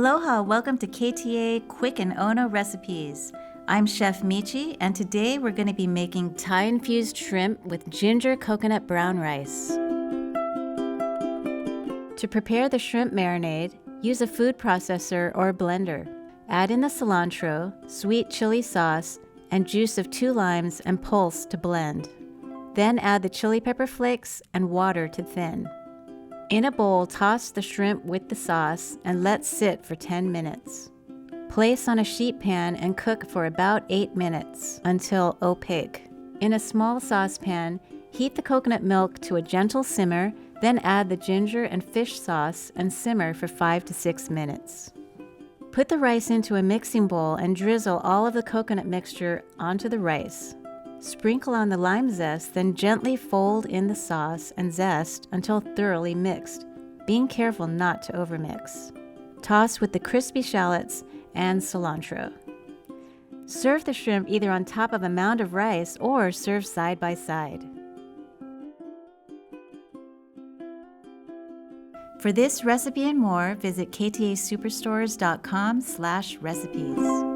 Aloha, welcome to KTA Quick and Ono Recipes. I'm Chef Michi, and today we're going to be making Thai infused shrimp with ginger coconut brown rice. To prepare the shrimp marinade, use a food processor or blender. Add in the cilantro, sweet chili sauce, and juice of 2 limes and pulse to blend. Then add the chili pepper flakes and water to thin. In a bowl, toss the shrimp with the sauce and let sit for 10 minutes. Place on a sheet pan and cook for about 8 minutes until opaque. In a small saucepan, heat the coconut milk to a gentle simmer, then add the ginger and fish sauce and simmer for 5 to 6 minutes. Put the rice into a mixing bowl and drizzle all of the coconut mixture onto the rice. Sprinkle on the lime zest, then gently fold in the sauce and zest until thoroughly mixed, being careful not to overmix. Toss with the crispy shallots and cilantro. Serve the shrimp either on top of a mound of rice or serve side by side. For this recipe and more, visit ktasuperstores.com/recipes.